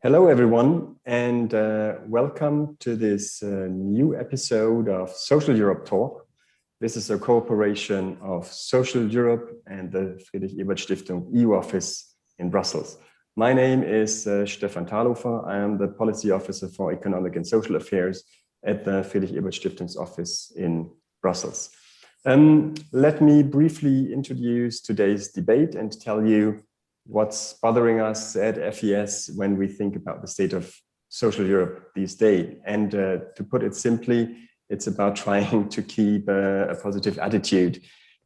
Hello, everyone, and welcome to this new episode of Social Europe Talk. This is a cooperation of Social Europe and the Friedrich Ebert Stiftung EU office in Brussels. My name is Stefan Thalhofer. I am the Policy Officer for Economic and Social Affairs at the Friedrich Ebert Stiftung's office in Brussels. Let me briefly introduce today's debate and tell you what's bothering us at FES when we think about the state of social Europe these days. And to put it simply, it's about trying to keep a positive attitude,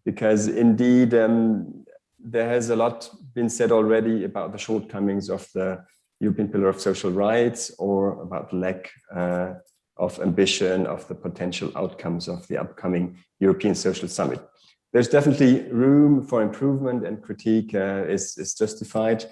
because indeed there has a lot been said already about the shortcomings of the European Pillar of Social Rights, or about the lack of ambition of the potential outcomes of the upcoming European Social Summit. There's definitely room for improvement, and critique is justified.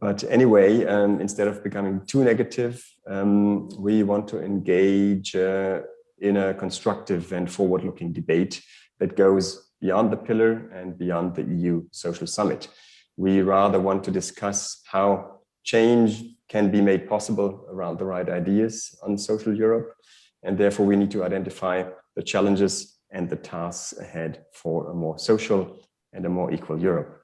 But anyway, instead of becoming too negative, we want to engage in a constructive and forward-looking debate that goes beyond the pillar and beyond the EU Social Summit. We rather want to discuss how change can be made possible around the right ideas on social Europe, and therefore we need to identify the challenges and the tasks ahead for a more social and a more equal Europe.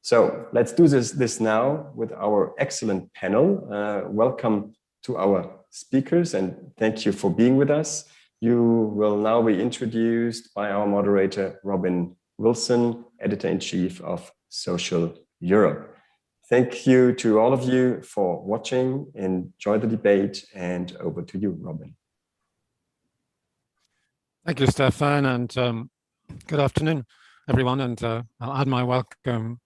So let's do this now with our excellent panel. Welcome to our speakers, and thank you for being with us. You will now be introduced by our moderator, Robin Wilson, Editor-in-Chief of Social Europe. Thank you to all of you for watching. Enjoy the debate, and over to you, Robin. Thank you, Stefan, and good afternoon, everyone. And I'll add my welcome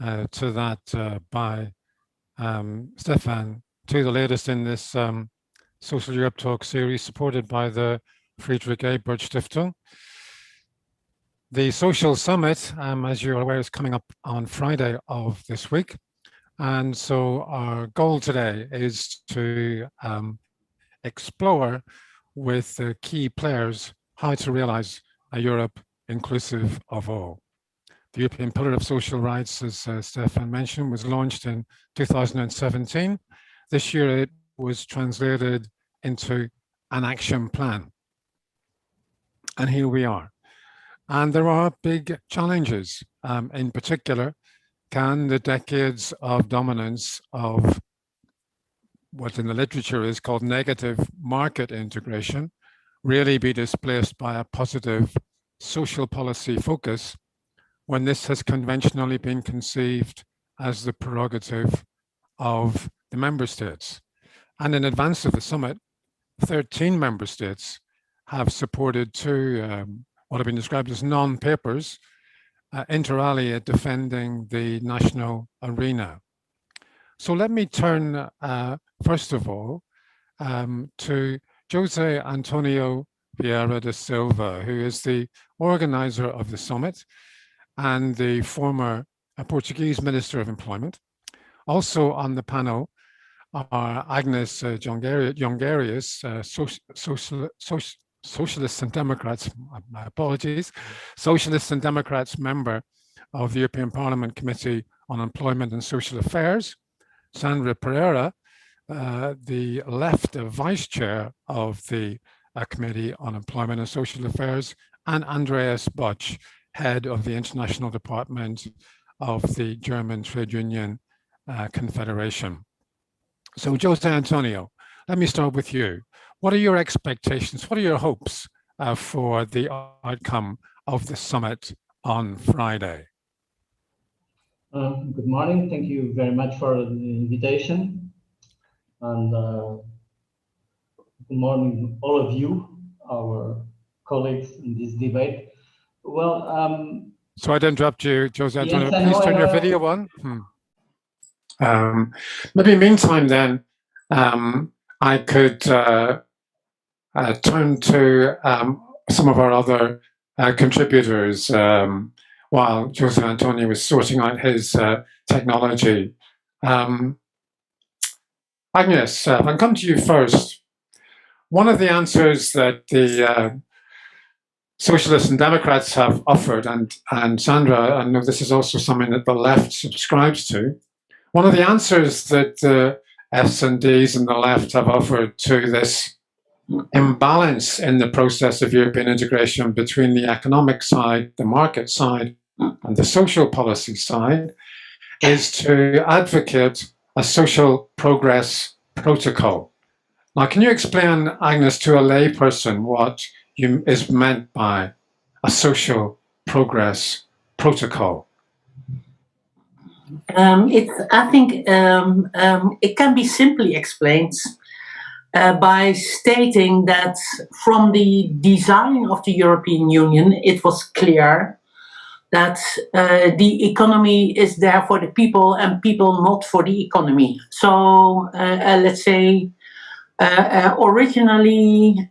to that by Stefan to the latest in this Social Europe Talk series supported by the Friedrich Ebert Stiftung. The Social Summit, as you're aware, is coming up on Friday of this week. And so our goal today is to explore with the key players how to realize a Europe inclusive of all. The European Pillar of Social Rights, as Stefan mentioned, was launched in 2017. This year it was translated into an action plan. And here we are. And there are big challenges. In particular, can the decades of dominance of what in the literature is called negative market integration really be displaced by a positive social policy focus when this has conventionally been conceived as the prerogative of the member states? And in advance of the summit, 13 member states have supported two what have been described as non-papers, inter alia defending the national arena. So let me turn first of all to Jose Antonio Vieira da Silva, who is the organizer of the summit and the former Portuguese Minister of Employment. Also on the panel are Agnes Jongerius, Socialists and Democrats, my apologies, Socialists and Democrats member of the European Parliament Committee on Employment and Social Affairs, Sandra Pereira, the left vice chair of the Committee on Employment and Social Affairs, and Andreas Botsch, head of the International Department of the German Trade Union Confederation. So Jose Antonio, let me start with you. What are your expectations? What are your hopes for the outcome of the summit on Friday? Good morning. Thank you very much for the invitation. And good morning, all of you, our colleagues in this debate. Well, sorry to interrupt you, Jose Antonio. Yes, please turn your video on. Maybe meantime then, I could turn to some of our other contributors while Jose Antonio was sorting out his technology. Agnes, I'll come to you first. One of the answers that the Socialists and Democrats have offered, and Sandra, I know this is also something that the left subscribes to, one of the answers that the S&Ds and the left have offered to this imbalance in the process of European integration between the economic side, the market side, and the social policy side, is to advocate a social progress protocol. Now, can you explain, Agnes, to a layperson what is meant by a social progress protocol? I think it can be simply explained by stating that from the design of the European Union, it was clear that the economy is there for the people and people not for the economy. So let's say originally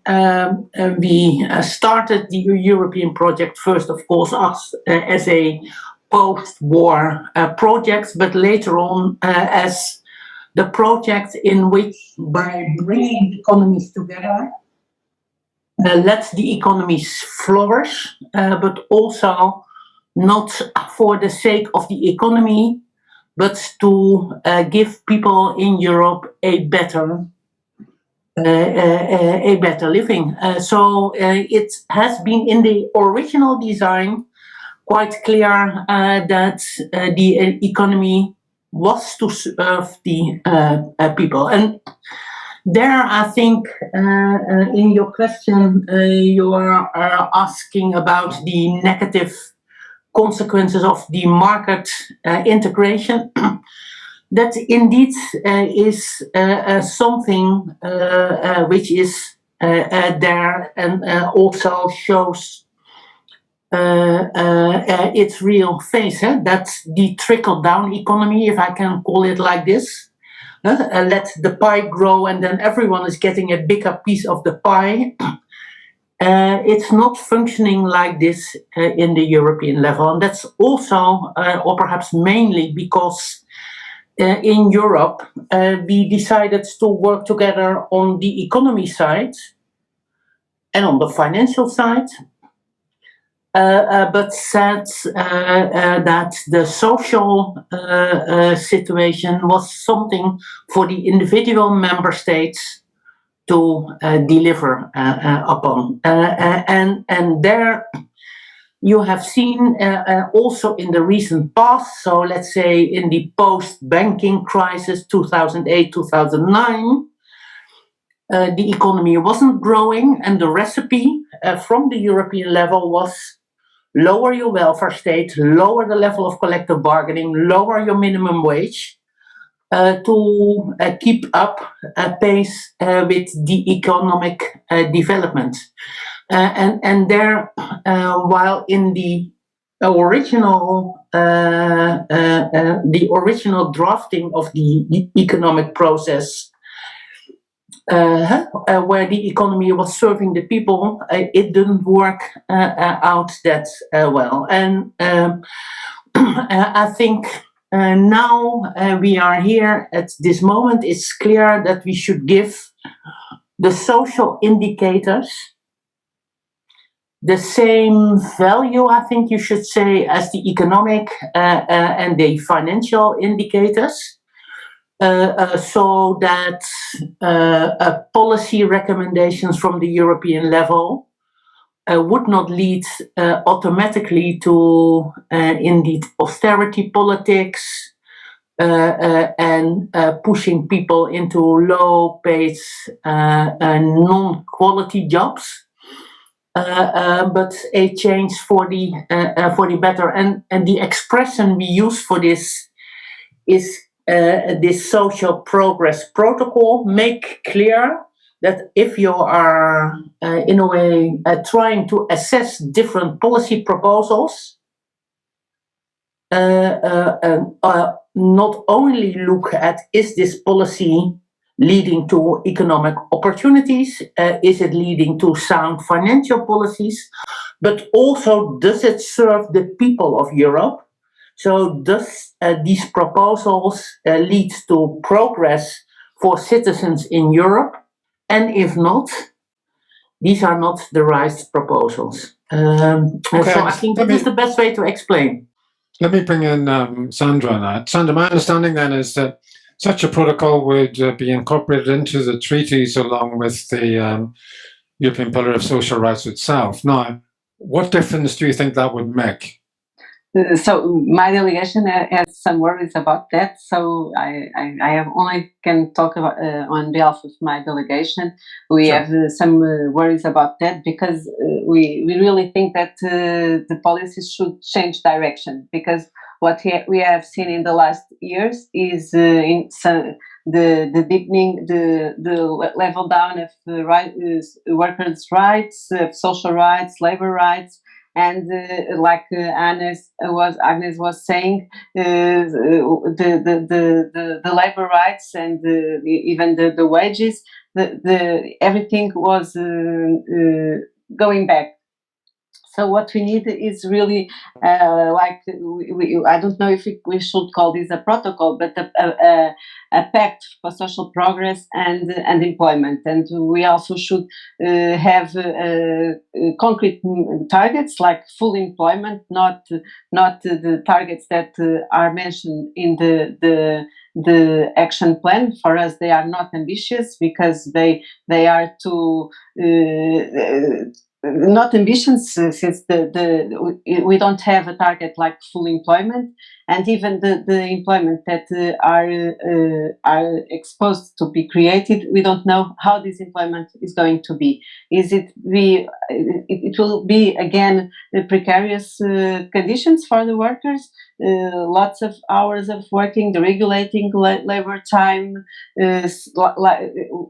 we started the European project first, of course, as a post-war project, but later on as the project in which, by bringing economies together, let the economies flourish, but also not for the sake of the economy, but to give people in Europe a better living. So it has been in the original design quite clear that the economy was to serve the people. And there, I think, in your question, you are asking about the negative consequences of the market integration. That indeed is something which is there and also shows its real face. That's the trickle-down economy, if I can call it like this. Let the pie grow and then everyone is getting a bigger piece of the pie. It's not functioning like this in the European level. And that's also, or perhaps mainly, because in Europe, we decided to work together on the economy side and on the financial side, but said that the social situation was something for the individual member states to deliver upon. And there you have seen also in the recent past, so let's say in the post-banking crisis 2008, 2009, the economy wasn't growing, and the recipe from the European level was lower your welfare state, lower the level of collective bargaining, lower your minimum wage to keep up pace with the economic development. And there, while in the original drafting of the economic process, where the economy was serving the people, it didn't work out that well. And I think now we are here at this moment. It's clear that we should give the social indicators the same value, I think you should say, as the economic and the financial indicators, so that policy recommendations from the European level would not lead automatically to indeed austerity politics and pushing people into low-paid non-quality jobs. But a change for the better, and the expression we use for this is this social progress protocol. Make clear that if you are in a way trying to assess different policy proposals, not only look at is this policy leading to economic opportunities? Is it leading to sound financial policies? But also, does it serve the people of Europe? So does these proposals lead to progress for citizens in Europe? And if not, these are not the right proposals. Okay, so I think that is the best way to explain. Let me bring in Sandra on that. Sandra, my understanding then is that such a protocol would be incorporated into the treaties along with the European Pillar of Social Rights itself. Now, what difference do you think that would make? So my delegation has some worries about that. So I have only can talk about on behalf of my delegation. We Sure. have some worries about that because we really think that the policies should change direction, because what we have seen in the last years is the deepening, the level down of workers' rights, social rights, labor rights. And like Agnes was saying, the labor rights and even the wages, everything was going back. So what we need is really I don't know if we should call this a protocol, but a pact for social progress and employment. And we also should have concrete targets like full employment, not the targets that are mentioned in the action plan. For us, they are not ambitious because they are too not ambitions, since we don't have a target like full employment, and even the employment that are exposed to be created, we don't know how this employment is going to be. It will be again precarious conditions for the workers, lots of hours of working, the regulating labor time.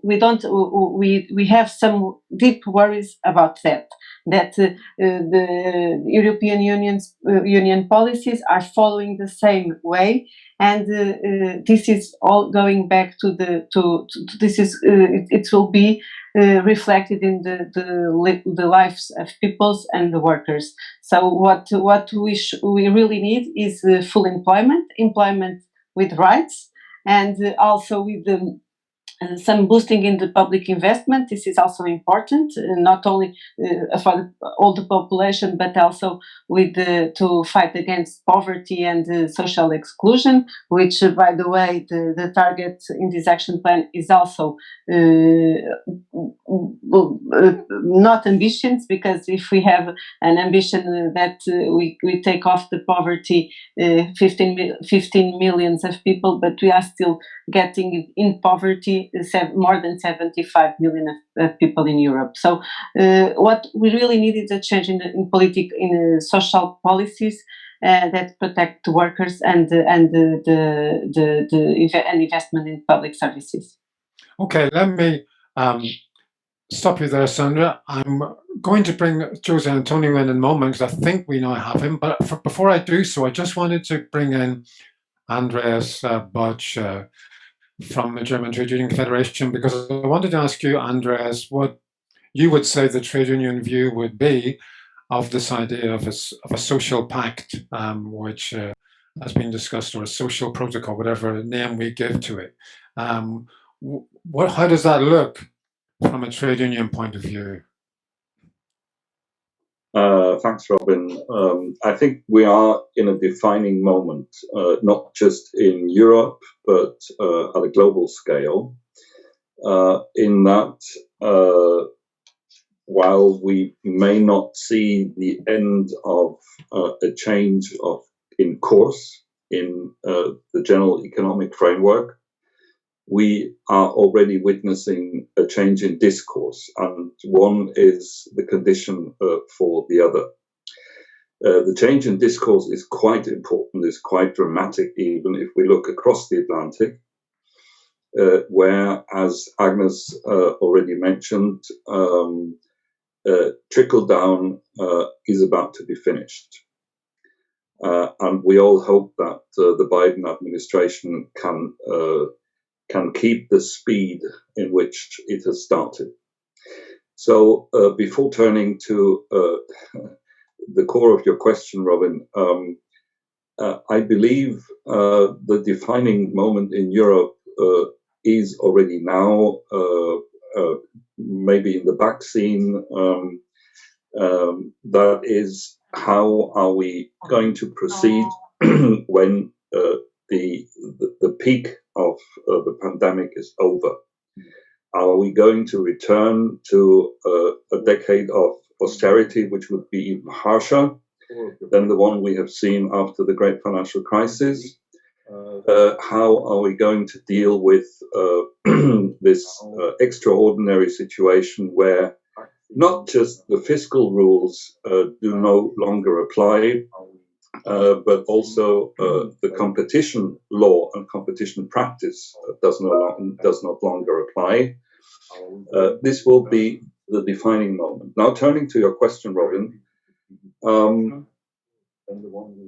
We have some deep worries about that the European Union policies are following the same way, and this is all going back to this is it will be reflected in the lives of peoples and the workers. So what we really need is full employment with rights, and also with some boosting in the public investment. This is also important, not only for all the population, but also to fight against poverty and social exclusion, which, by the way, the target in this action plan is also not ambitious, because if we have an ambition that we take off the poverty 15 millions of people, but we are still getting in poverty more than 75 million of people in Europe. So what we really need is a change in social policies that protect the workers and investment in public services. Okay, let me stop you there, Sandra. I'm going to bring Jose Antonio in a moment, because I think we now have him. But before I do so, I just wanted to bring in Andreas Botsch from the German Trade Union Confederation, because I wanted to ask you, Andreas, what you would say the trade union view would be of this idea of a social pact, which has been discussed, or a social protocol, whatever name we give to it. How does that look from a trade union point of view? Thanks, Robin. I think we are in a defining moment, not just in Europe, but at a global scale, in that while we may not see the end of a change in course in the general economic framework, we are already witnessing a change in discourse, and one is the condition for the other. The change in discourse is quite important, is quite dramatic, even if we look across the Atlantic, where, as Agnes already mentioned, trickle down is about to be finished. And we all hope that the Biden administration can keep the speed in which it has started. So before turning to the core of your question, Robin, I believe the defining moment in Europe is already now, maybe in the back scene. That is, how are we going to proceed when the peak of the pandemic is over? Are we going to return to a decade of austerity, which would be even harsher than the one we have seen after the great financial crisis? How are we going to deal with this extraordinary situation where not just the fiscal rules do no longer apply, but also the competition law and competition practice does not longer apply? This will be the defining moment. Now, turning to your question, Robin,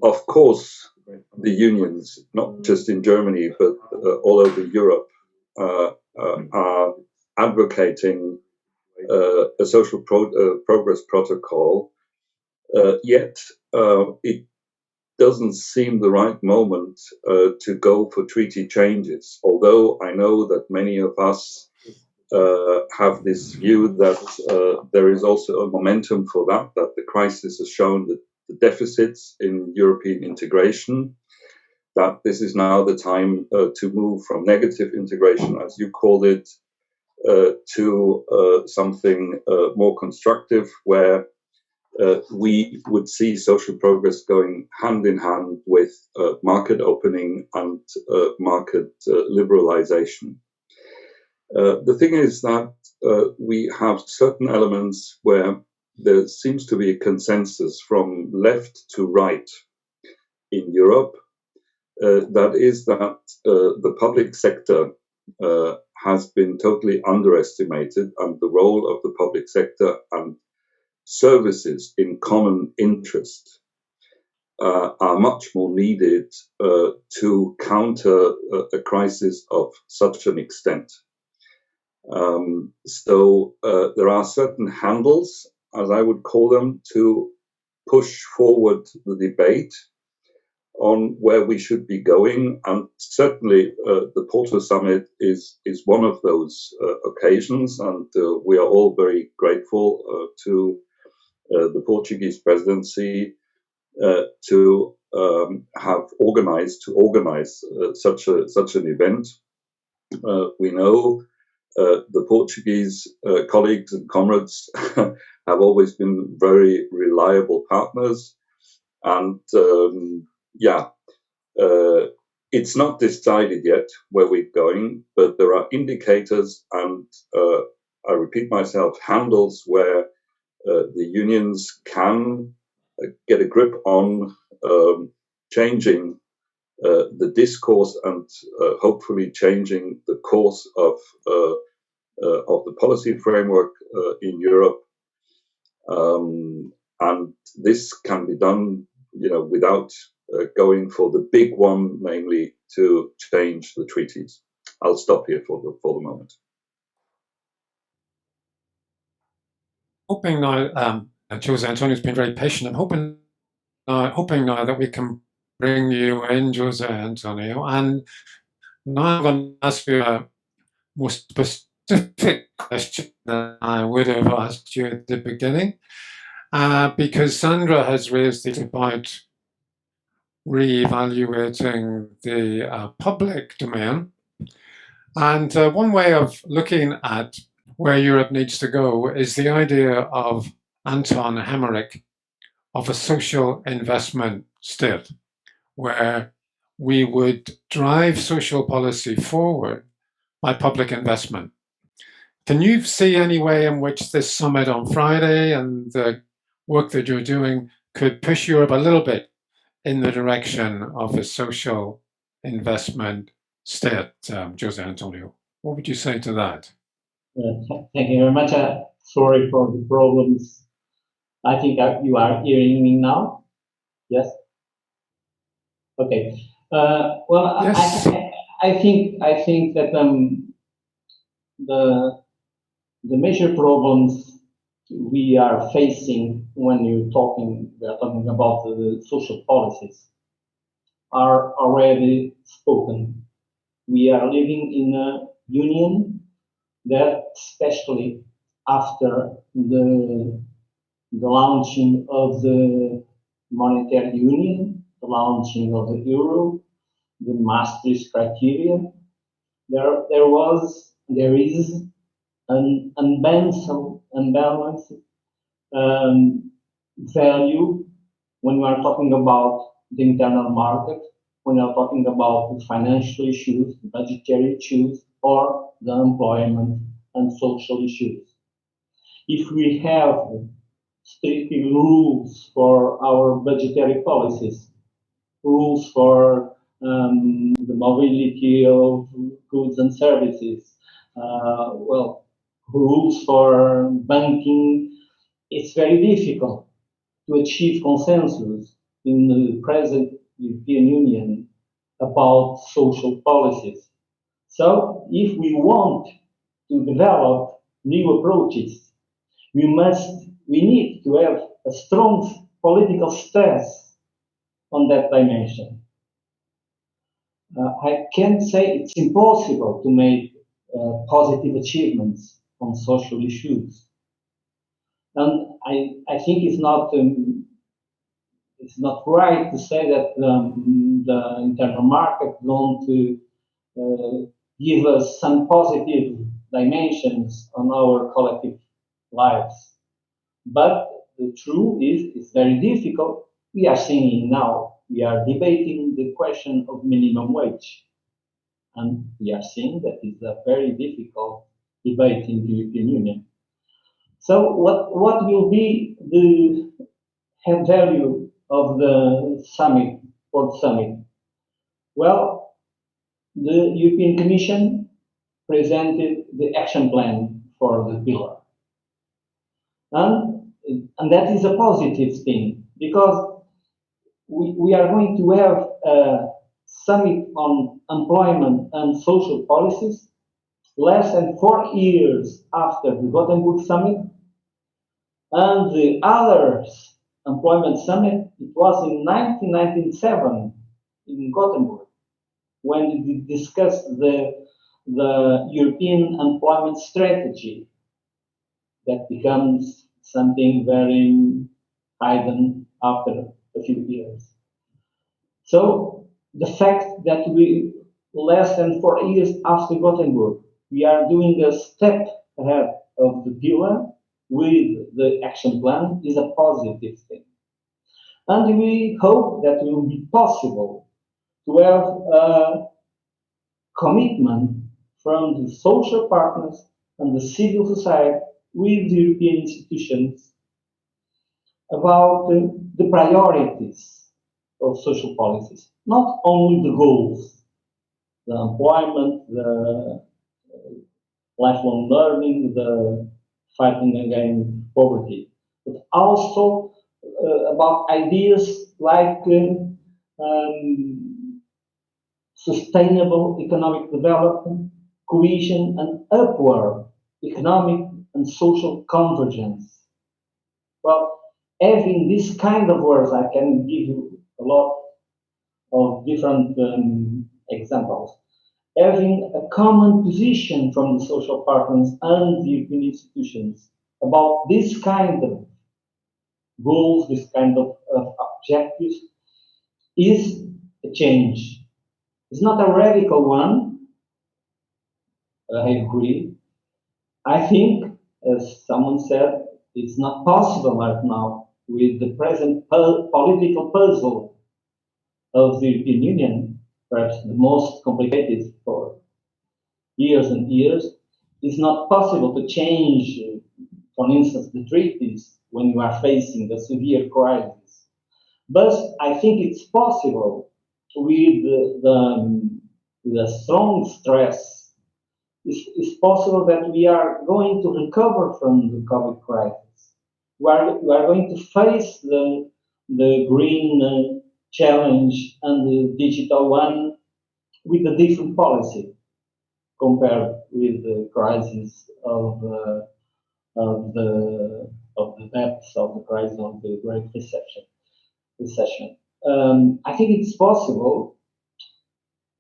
of course, the unions, not just in Germany, but all over Europe, are advocating a social progress protocol, yet it doesn't seem the right moment to go for treaty changes, although I know that many of us have this view that there is also a momentum for that the crisis has shown that the deficits in European integration, that this is now the time to move from negative integration, as you called it, to something more constructive, where we would see social progress going hand in hand with market opening and market liberalization. The thing is that we have certain elements where there seems to be a consensus from left to right in Europe. That is that the public sector has been totally underestimated, and the role of the public sector and services in common interest are much more needed to counter a crisis of such an extent. So there are certain handles, as I would call them, to push forward the debate on where we should be going, and certainly the Porto summit is one of those occasions, and we are all very grateful to the Portuguese presidency to have organize such an event. We know the Portuguese colleagues and comrades have always been very reliable partners, and it's not decided yet where we're going, but there are indicators, and I repeat myself, handles where the unions can get a grip on changing the discourse and hopefully changing the course of the policy framework in Europe. And this can be done, without going for the big one, namely to change the treaties. I'll stop here for the moment. Hoping now, Jose Antonio's been very patient. I'm hoping now that we can bring you in, Jose Antonio. And now I'm going to ask you a more specific question than I would have asked you at the beginning, because Sandra has raised it about re-evaluating the public domain. And one way of looking at where Europe needs to go is the idea of Anton Hemmerich of a social investment state, where we would drive social policy forward by public investment. Can you see any way in which this summit on Friday and the work that you're doing could push Europe a little bit in the direction of a social investment state, Jose Antonio? What would you say to that? Thank you very much. Sorry for the problems. I think you are hearing me now. Yes. Okay. Well, yes. I think that the major problems we are facing when we are talking about the social policies are already spoken. We are living in a union that, especially after the launching of the monetary union, the launching of the euro, the Maastricht criteria, there is an unbalanced value when we are talking about the internal market, when we are talking about the financial issues, the budgetary issues, or the employment and social issues. If we have strict rules for our budgetary policies, rules for the mobility of goods and services, rules for banking, it's very difficult to achieve consensus in the present European Union about social policies. So if we want to develop new approaches, we need to have a strong political stance on that dimension. I can't say it's impossible to make positive achievements on social issues. And I think it's not right to say that the internal market don't give us some positive dimensions on our collective lives. But the truth is, it's very difficult. We are seeing now, we are debating the question of minimum wage. And we are seeing that it's a very difficult debate in the European Union. So what will be the head value of the summit, Porto Summit? Well, the European Commission presented the action plan for the pillar. And that is a positive thing, because we are going to have a summit on employment and social policies less than 4 years after the Gothenburg summit. And the other employment summit, it was in 1997 in Gothenburg, when we discussed the European employment strategy that becomes something very hidden after a few years. So the fact that we, less than 4 years after Gothenburg, we are doing a step ahead of the pillar with the action plan is a positive thing. And we hope that it will be possible to have a commitment from the social partners and the civil society with the European institutions about the priorities of social policies, not only the goals, the employment, the lifelong learning, the fighting against poverty, but also about ideas like sustainable economic development, cohesion, and upward economic and social convergence. Well, having this kind of words, I can give you a lot of different examples. Having a common position from the social partners and the European institutions about this kind of goals, this kind of objectives, is a change. It's not a radical one, I agree. I think, as someone said, it's not possible right now with the present political puzzle of the European Union, perhaps the most complicated for years and years. It's not possible to change, for instance, the treaties when you are facing a severe crisis. But I think it's possible with a strong stress. It's possible that we are going to recover from the COVID crisis. We are going to face the green challenge and the digital one with a different policy compared with the crisis of the depths of the crisis of the Great Recession. I think it's possible,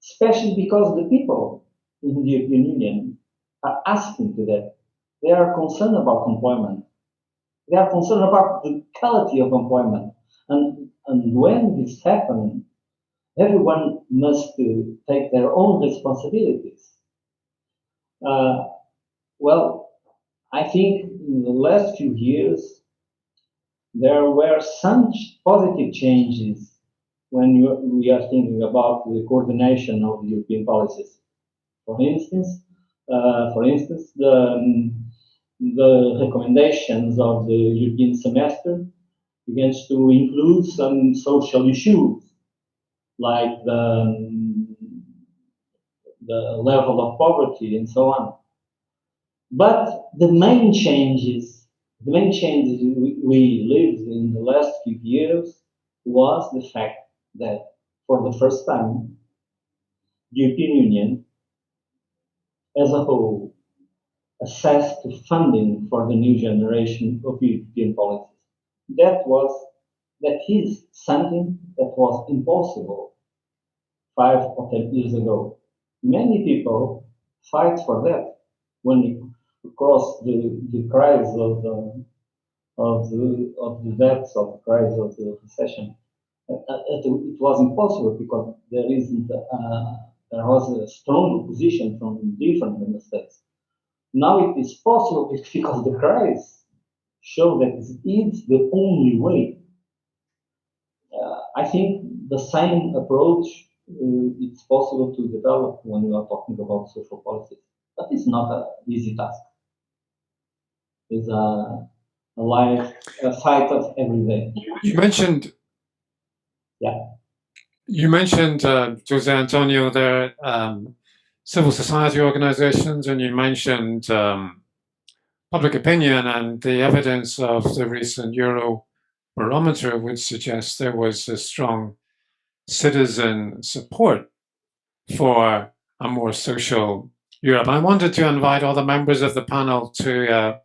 especially because the people in the European Union are asking to that. They are concerned about employment. They are concerned about the quality of employment. And when this happens, everyone must take their own responsibilities. Well, I think in the last few years, there were some positive changes when we are thinking about the coordination of the European policies. For instance, the recommendations of the European semester begins to include some social issues like the level of poverty and so on. But the main changes we lived in the last few years was the fact that for the first time, the European Union as a whole assessed funding for the new generation of European policies. That is something that was impossible 5 or 10 years ago. Many people fight for that when we cross the crisis of the depths of the crisis of the recession. It was impossible because there was a strong opposition from different member states. Now it is possible because the crisis shows that it's the only way. I think the same approach it's possible to develop when we are talking about social policies, but it's not an easy task. It's a fight of every day. You mentioned, Jose Antonio, there civil society organizations, and you mentioned public opinion, and the evidence of the recent Eurobarometer would suggest there was a strong citizen support for a more social Europe. I wanted to invite all the members of the panel to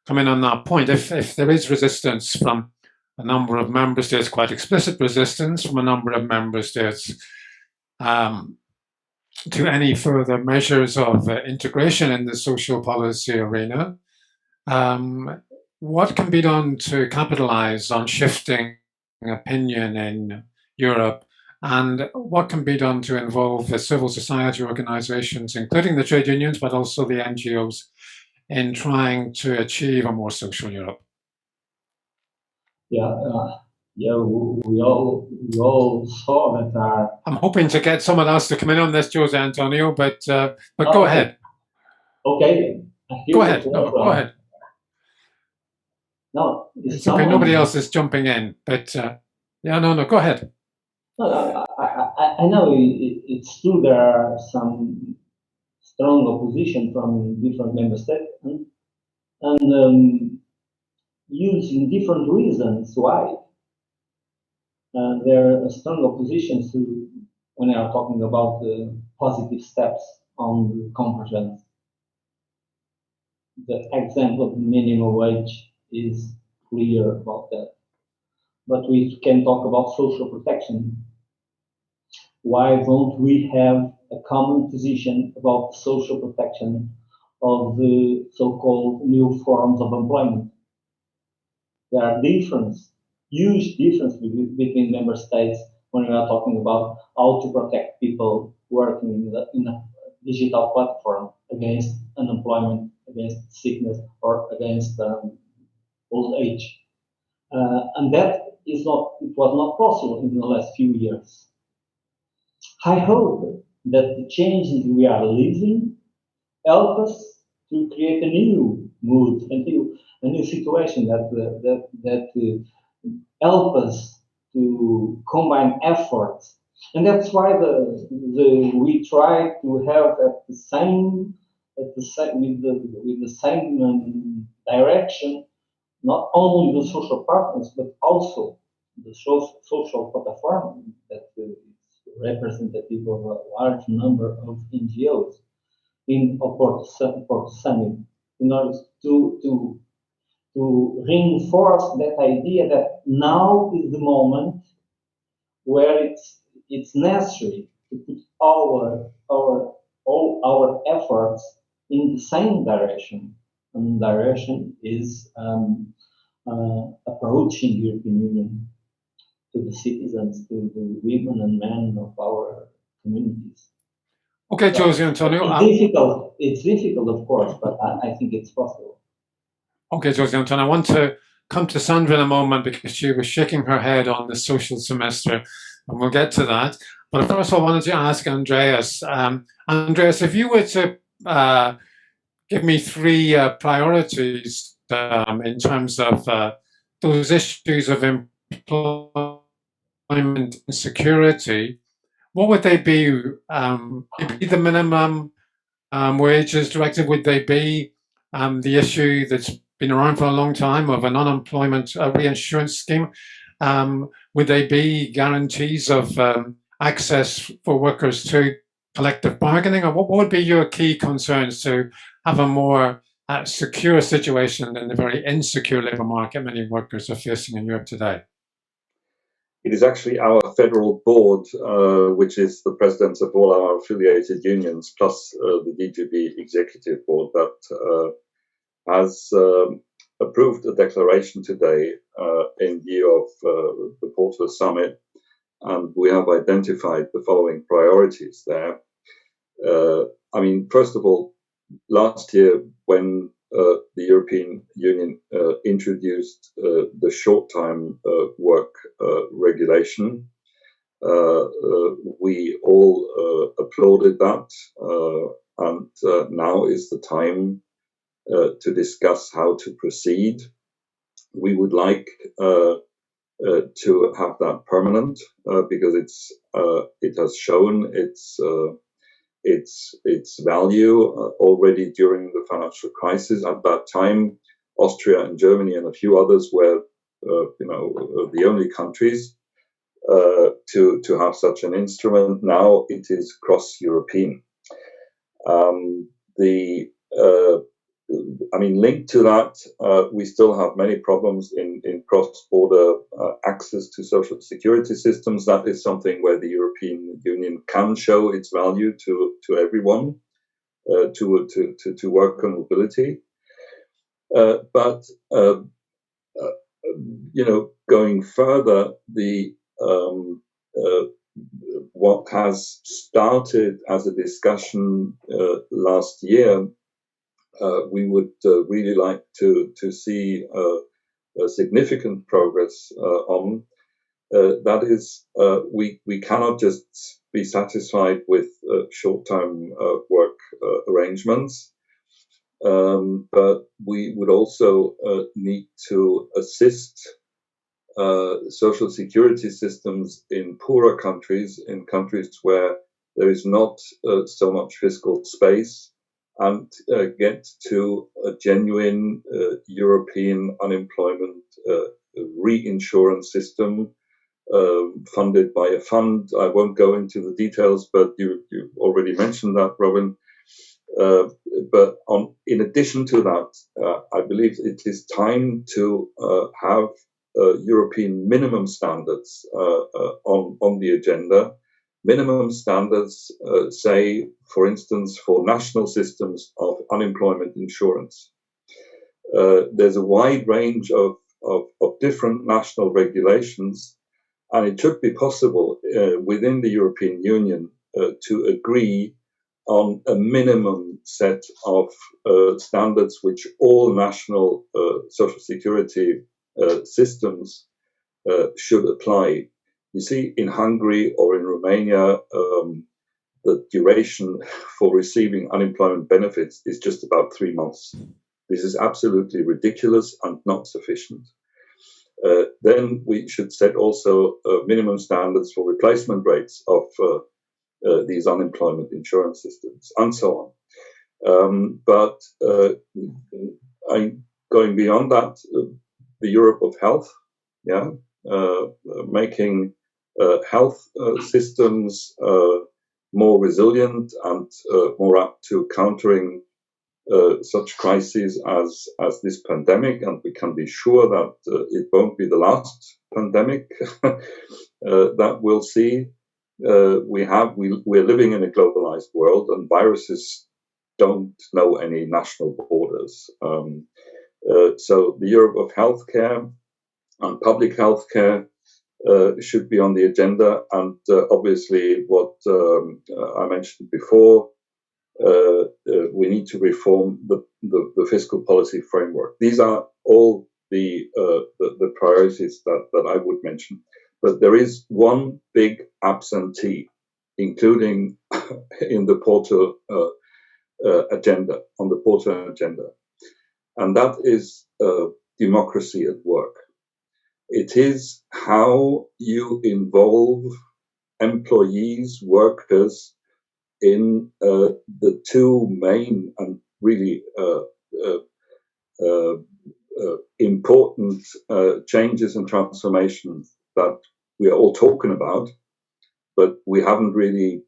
come in on that point. If there is resistance from a number of member states, quite explicit resistance from a number of member states to any further measures of integration in the social policy arena, what can be done to capitalize on shifting opinion in Europe, and what can be done to involve the civil society organizations, including the trade unions, but also the NGOs, in trying to achieve a more social Europe? We all saw that. I'm hoping to get someone else to come in on this, Jose Antonio, but go ahead. Okay. Go ahead. No, go ahead. No, it's okay. Nobody else is jumping in, but no, go ahead. No, I know it's true. There are some strong opposition from different member states, and using different reasons why. There are strong oppositions to when they are talking about the positive steps on the convergence. The example of minimum wage is clear about that. But we can talk about social protection. Why don't we have a common position about social protection of the so-called new forms of employment? There are huge differences between member states when we are talking about how to protect people working in a digital platform against unemployment, against sickness, or against old age. And that it was not possible in the last few years. I hope that the changes we are living help us to create a new mood, a new situation that help us to combine efforts, and that's why we try to have with the same direction, not only the social partners but also the social platform that is representative of a large number of NGOs in Porto Summit, in order to reinforce that idea that now is the moment where it's necessary to put all our efforts in the same direction, and the direction is approaching the European Union to the citizens, to the women and men of our communities. Okay, Jose Antonio. It's difficult, of course, but I think it's possible. Okay, Jose Antonio, I want to come to Sandra in a moment because she was shaking her head on the social semester, and we'll get to that. But first of all, I wanted to ask Andreas. Andreas, if you were to give me three priorities in terms of those issues of employment and security, what would they be? Would be the minimum wages directive? Would they be the issue that's been around for a long time of an unemployment reinsurance scheme? Would they be guarantees of access for workers to collective bargaining? Or what would be your key concerns to have a more secure situation than the very insecure labour market many workers are facing in Europe today? It is actually our federal board, which is the presidents of all our affiliated unions, plus the DGB executive board, that has approved a declaration today in view of the Porto summit, and we have identified the following priorities there. I mean, first of all, last year when the European Union introduced the short-time work regulation, we all applauded that, and now is the time to discuss how to proceed. We would like to have that permanent because it has shown its value already during the financial crisis. At that time, Austria and Germany and a few others were, the only countries to have such an instrument. Now it is cross-European. Linked to that, we still have many problems in cross-border access to social security systems. That is something where the European Union can show its value to everyone, to work on mobility. But going further, what has started as a discussion last year, we would really like to see a significant progress on. That is, we cannot just be satisfied with short-term work arrangements, but we would also need to assist social security systems in poorer countries, in countries where there is not so much fiscal space, and get to a genuine European unemployment reinsurance system funded by a fund. I won't go into the details, but you already mentioned that, Robin. But in addition to that, I believe it is time to have European minimum standards on the agenda. Minimum standards, say, for instance, for national systems of unemployment insurance. There's a wide range of different national regulations, and it should be possible within the European Union to agree on a minimum set of standards which all national social security systems should apply. You see, in Hungary or in Romania, the duration for receiving unemployment benefits is just about 3 months. This is absolutely ridiculous and not sufficient. Then we should set also minimum standards for replacement rates of these unemployment insurance systems, and so on. But going beyond that, the Europe of health, making health systems more resilient and more apt to countering such crises as this pandemic, and we can be sure that it won't be the last pandemic that we'll see. We're living in a globalized world, and viruses don't know any national borders. So the Europe of healthcare and public healthcare should be on the agenda, and obviously what I mentioned before, we need to reform the fiscal policy framework. These are all the priorities that I would mention. But there is one big absentee, including in the Porto agenda, on the Porto agenda, and that is democracy at work. It is how you involve employees, workers, in the two main and really important changes and transformations that we are all talking about, but we haven't really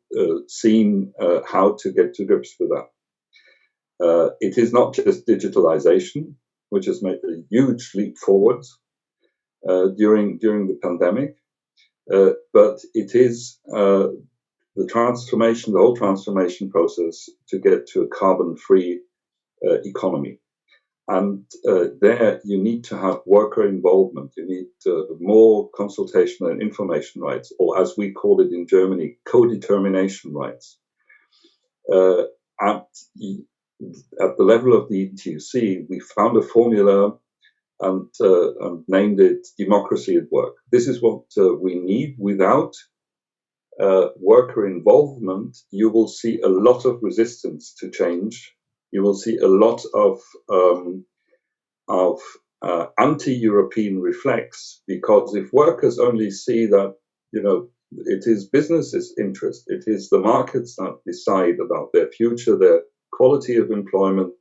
seen how to get to grips with that. It is not just digitalization, which has made a huge leap forwards during the pandemic, but it is the transformation, the whole transformation process to get to a carbon-free economy. And there you need to have worker involvement. You need more consultation and information rights, or as we call it in Germany, co-determination rights. At the level of the ETUC, we found a formula and named it democracy at work. This is what we need. Without worker involvement, you will see a lot of resistance to change. You will see a lot of anti-European reflex, because if workers only see that, you know, it is business's interest, it is the markets that decide about their future, their quality of employment,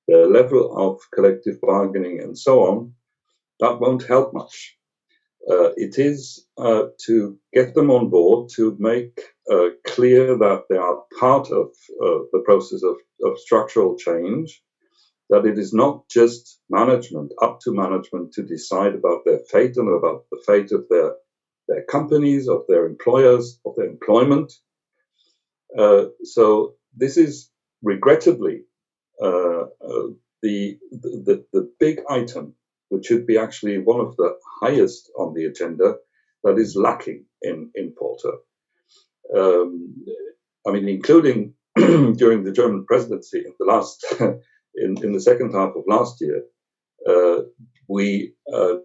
their level of collective bargaining, and so on, that won't help much. It is to get them on board, to make clear that they are part of the process of structural change, that it is not just management, up to management to decide about their fate and about the fate of their companies, of their employers, of their employment. So this is regrettably the big item, which should be actually one of the highest on the agenda, that is lacking in Porto. I mean, including during the German presidency in the last, in the second half of last year, we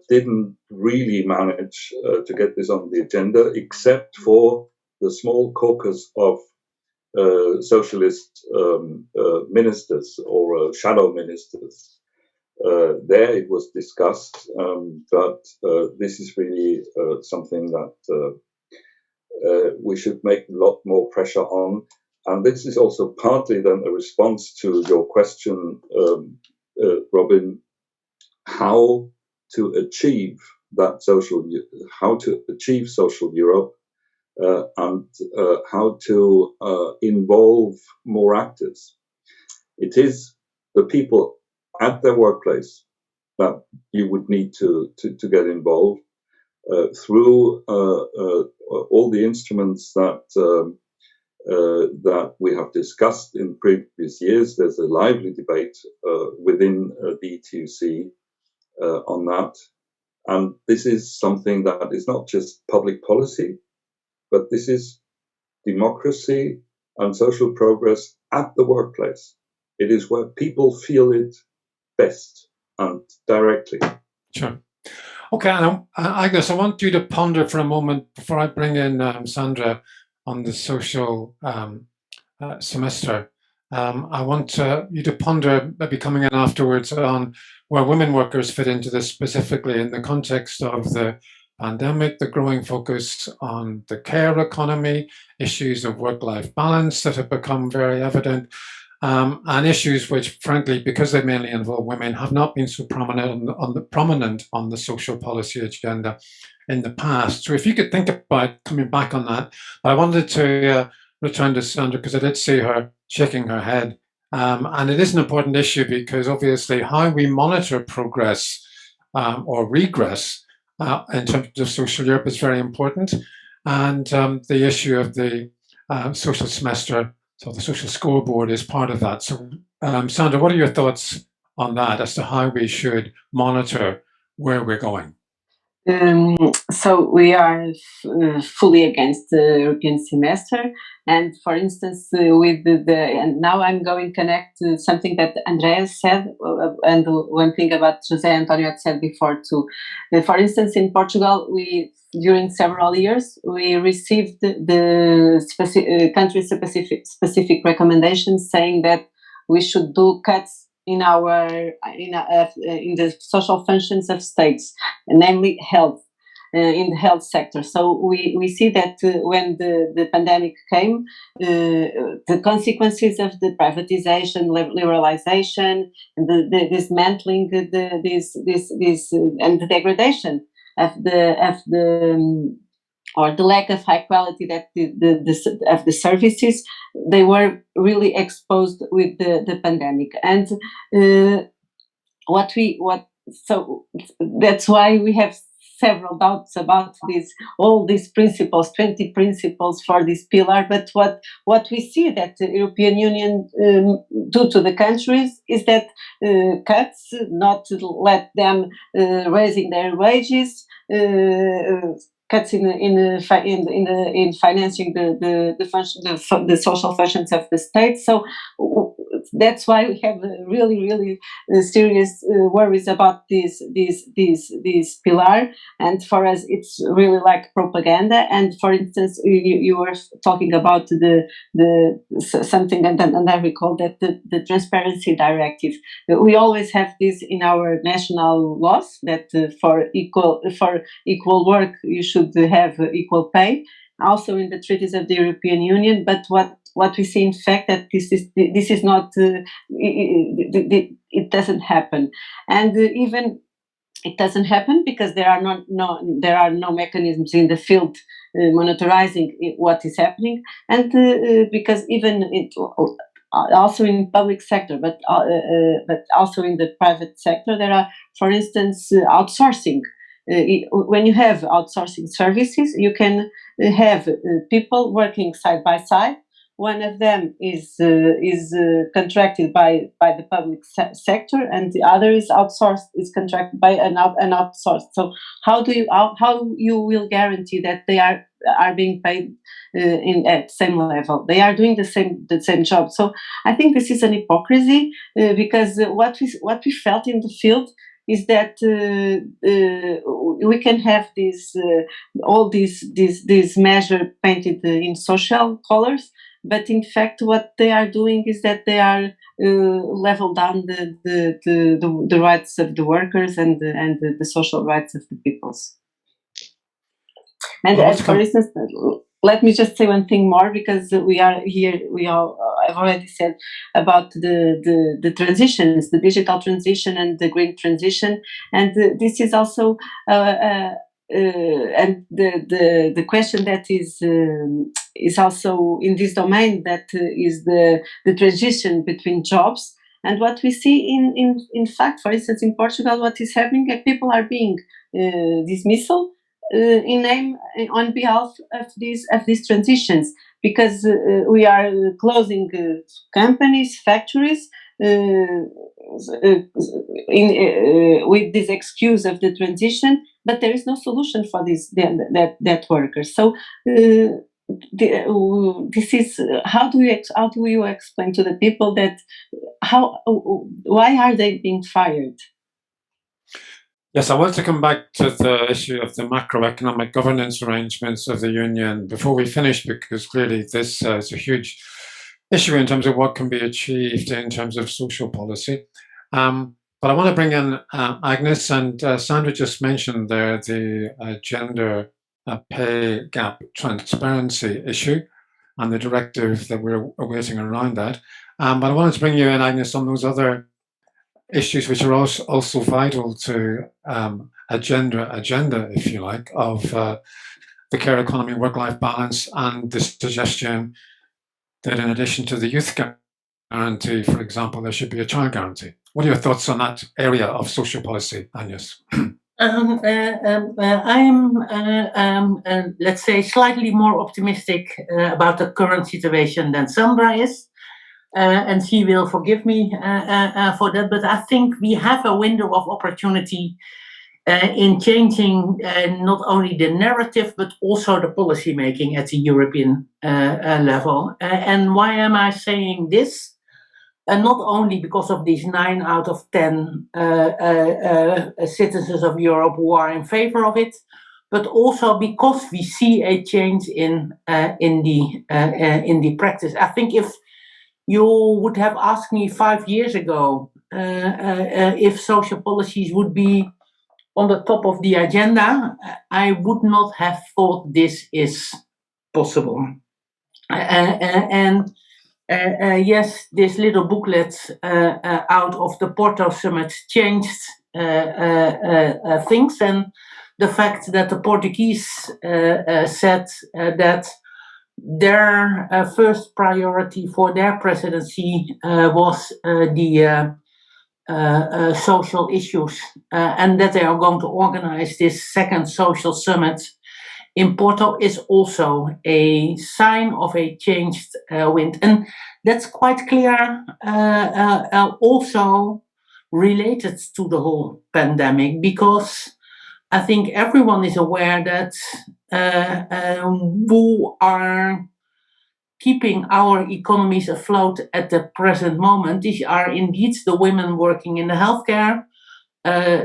didn't really manage to get this on the agenda, except for the small caucus of socialist ministers or shadow ministers. There it was discussed, but this is really something that we should make a lot more pressure on. And this is also partly then a response to your question, Robin, how to achieve that how to achieve social Europe, and how to involve more actors. It is the people at their workplace that you would need to get involved through all the instruments that that we have discussed in previous years. There's a lively debate within the ETUC on that, and this is something that is not just public policy, but this is democracy and social progress at the workplace. It is where people feel it best and directly. Sure. Okay, Agnes, I want you to ponder for a moment before I bring in Sandra on the social semester. I want you to ponder, maybe coming in afterwards, on where women workers fit into this, specifically in the context of the pandemic, the growing focus on the care economy, issues of work-life balance that have become very evident, and issues which, frankly, because they mainly involve women, have not been so prominent on the social policy agenda in the past. So if you could think about coming back on that. I wanted to return to Sandra, because I did see her shaking her head. And it is an important issue, because obviously how we monitor progress or regress in terms of social Europe is very important. And the issue of the social semester, so the social scoreboard, is part of that. So Sandra, what are your thoughts on that as to how we should monitor where we're going? So we are fully against the European semester, and for instance, with and now I'm going to connect to something that Andreas said, and one thing about José Antonio had said before too. For instance, in Portugal, during several years we received the country specific recommendations saying that we should do cuts in the social functions of states, namely health, in the health sector. So we see that when the pandemic came, the consequences of the privatization, liberalization, and the dismantling, this and the degradation of the or the lack of high quality that of the services, they were really exposed with the pandemic. And so that's why we have several doubts about all these principles, 20 principles for this pillar. But what we see that the European Union do to the countries is that cuts, not to let them raising their wages, cuts in financing the social functions of the state. So that's why we have really serious worries about this pillar. And for us, it's really like propaganda. And for instance, you were talking about something, and I recall that the transparency directive. We always have this in our national laws that for equal work you should have equal pay. Also in the treaties of the European Union, but what we see in fact that this is not it doesn't happen, and even it doesn't happen because there are no mechanisms in the field monitoring what is happening, and because even it also in public sector, but also in the private sector, there are, for instance, outsourcing. When you have outsourcing services, you can have people working side by side. One of them is contracted by the public sector, and the other is outsourced, is contracted by an outsourced. So how you will guarantee that they are being paid at the same level? They are doing the same job. So I think this is an hypocrisy, because what we felt in the field is that we can have all these measures painted in social colors, but in fact what they are doing is that they are level down the rights of the workers and the social rights of the peoples. And for instance, let me just say one thing more, because we are here. I've already said about the transitions, the digital transition and the green transition, and this is also and the question that is also in this domain, that is the transition between jobs. And what we see in fact, for instance, in Portugal, what is happening, people are being dismissed in name on behalf of these transitions, because we are closing companies, factories, with this excuse of the transition, but there is no solution for that workers. So this is how do you explain to the people that why are they being fired? Yes, I want to come back to the issue of the macroeconomic governance arrangements of the Union before we finish, because clearly this is a huge issue in terms of what can be achieved in terms of social policy. But I want to bring in Agnes, and Sandra just mentioned there the gender pay gap transparency issue and the directive that we're awaiting around that. But I wanted to bring you in, Agnes, on those other issues which are also vital to agenda, if you like, of the care economy, work-life balance, and the suggestion that in addition to the youth guarantee, for example, there should be a child guarantee. What are your thoughts on that area of social policy, Agnes? I'm, let's say, slightly more optimistic about the current situation than Sandra is. And she will forgive me for that, but I think we have a window of opportunity in changing not only the narrative but also the policy making at the European level. And why am I saying this? And not only because of these 9 out of 10 citizens of Europe who are in favor of it, but also because we see a change in the practice. I think if you would have asked me 5 years ago if social policies would be on the top of the agenda, I would not have thought this is possible. Yes, this little booklet out of the Porto summit changed things, and the fact that the Portuguese said that their first priority for their presidency was the social issues, and that they are going to organize this second social summit in Porto is also a sign of a changed wind. And that's quite clear also related to the whole pandemic, because I think everyone is aware that who are keeping our economies afloat at the present moment, these are indeed the women working in the healthcare,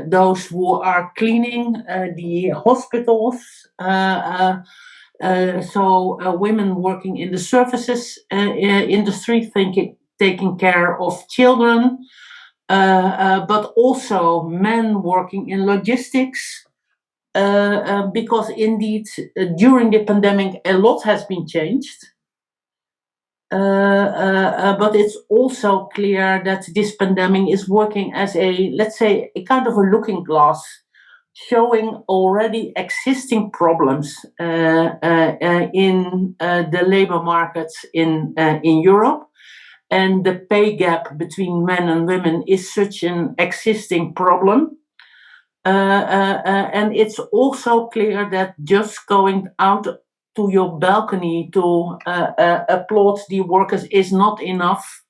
those who are cleaning the hospitals, women working in the services industry, taking care of children, but also men working in logistics, because indeed during the pandemic a lot has been changed. But it's also clear that this pandemic is working as let's say, a kind of a looking glass, showing already existing problems in the labor markets in Europe. And the pay gap between men and women is such an existing problem. And it's also clear that just going out to your balcony to applaud the workers is not enough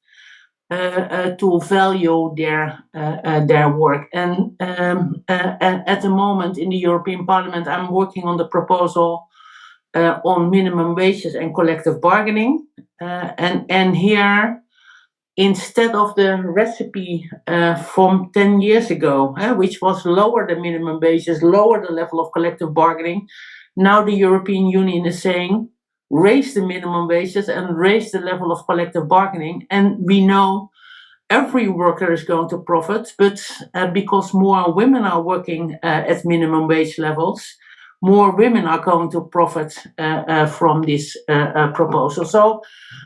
to value their work. And at the moment in the European Parliament, I'm working on the proposal on minimum wages and collective bargaining. And here, instead of the recipe from 10 years ago, which was lower the minimum wages, lower the level of collective bargaining, now the European Union is saying, raise the minimum wages and raise the level of collective bargaining. And we know every worker is going to profit, but because more women are working at minimum wage levels, more women are going to profit from this proposal. So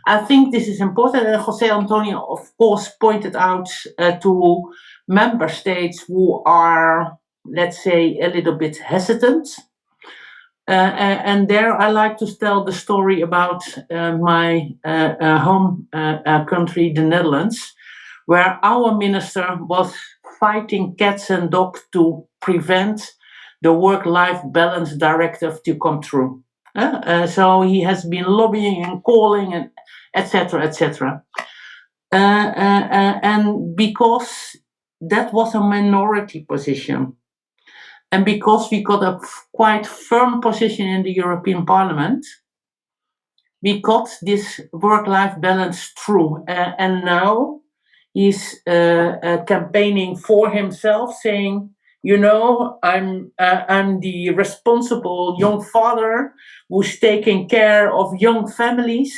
I think this is important. And José Antonio, of course, pointed out to member states who are, let's say, a little bit hesitant. And there I like to tell the story about my home country, the Netherlands, where our minister was fighting cats and dogs to prevent the work-life balance directive to come through. So he has been lobbying and calling and etc., etc. And because that was a minority position, and because we got a quite firm position in the European Parliament, we got this work-life balance through. And now he's campaigning for himself, saying, you know, I'm the responsible young father who's taking care of young families,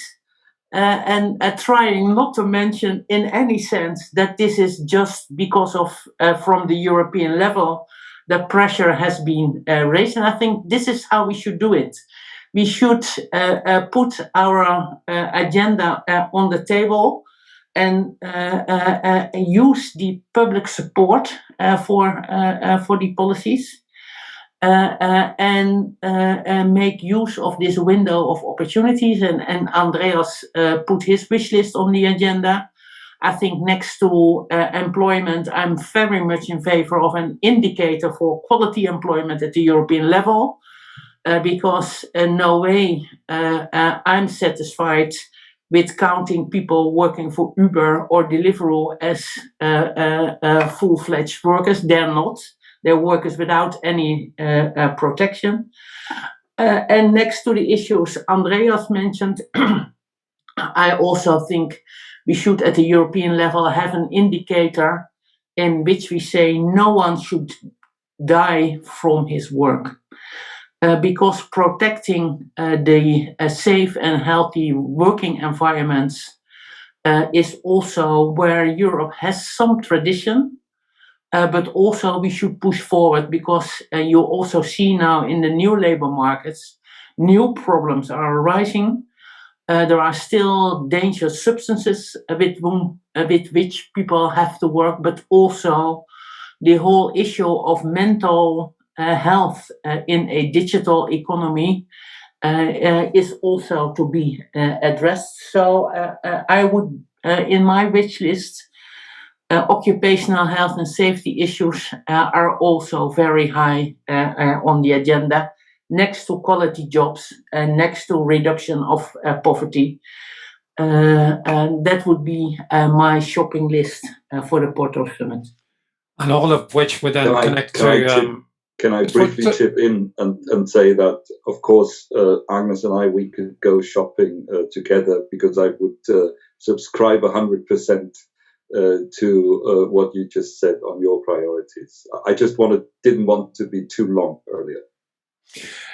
and trying not to mention in any sense that this is just because of from the European level the pressure has been raised. And I think this is how we should do it. We should put our agenda on the table and use the public support for the policies and make use of this window of opportunities. And Andreas put his wish list on the agenda. I think next to employment, I'm very much in favor of an indicator for quality employment at the European level, because in no way I'm satisfied with counting people working for Uber or Deliveroo as full-fledged workers. They're not. their workers without any protection. And next to the issues Andreas mentioned, I also think we should at the European level have an indicator in which we say no one should die from his work. Because protecting the safe and healthy working environments is also where Europe has some tradition, but also we should push forward, because you also see now in the new labor markets, new problems are arising. There are still dangerous substances with which people have to work, but also the whole issue of mental health in a digital economy is also to be addressed. So I would, in my wish list, occupational health and safety issues are also very high on the agenda, next to quality jobs and next to reduction of poverty. And that would be my shopping list for the Porto Summit. And all of which would then connect to... Can I briefly chip in and say that, of course, Agnes and I, we could go shopping together, because I would subscribe 100% to what you just said on your priorities. I just didn't want to be too long earlier.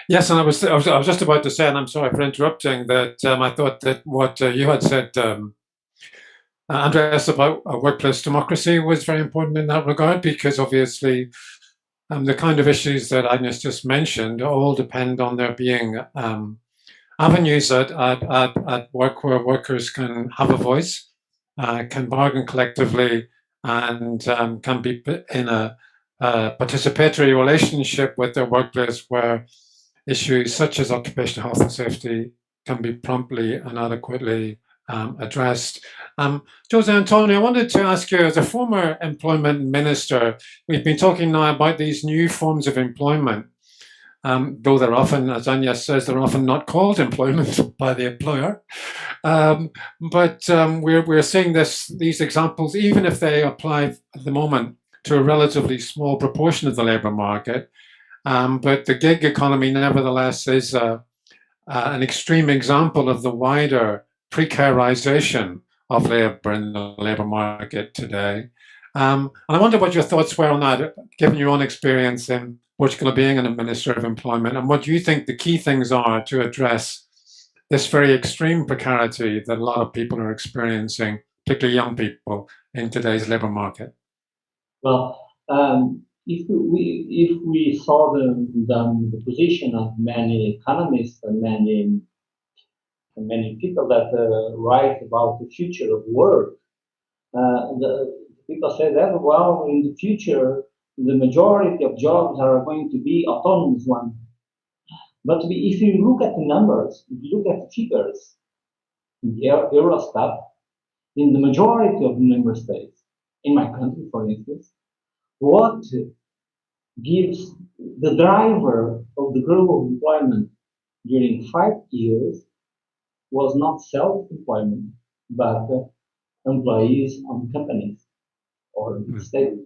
Yes, and I was just about to say, and I'm sorry for interrupting, that I thought that what you had said, Andreas, about workplace democracy was very important in that regard, because obviously the kind of issues that Agnes just mentioned all depend on there being avenues at work where workers can have a voice, can bargain collectively, and can be in a participatory relationship with their workplace, where issues such as occupational health and safety can be promptly and adequately addressed. Jose Antonio, I wanted to ask you, as a former employment minister, we've been talking now about these new forms of employment, though they're often, as Agnes says, they're often not called employment by the employer. But we're seeing these examples, even if they apply at the moment to a relatively small proportion of the labour market. But the gig economy, nevertheless, is an extreme example of the wider precarization of labour in the labour market today. And I wonder what your thoughts were on that, given your own experience in Portugal being a Minister of Employment, and what you think the key things are to address this very extreme precarity that a lot of people are experiencing, particularly young people, in today's labour market. Well, if we saw the position of many economists and many people that write about the future of work, the people say that, well, in the future, the majority of jobs are going to be autonomous ones. But if you look at the numbers, if you look at the figures, Eurostat, in the majority of the member states, in my country, for instance, what gives the driver of the growth of employment during 5 years was not self-employment, but employees on companies or state.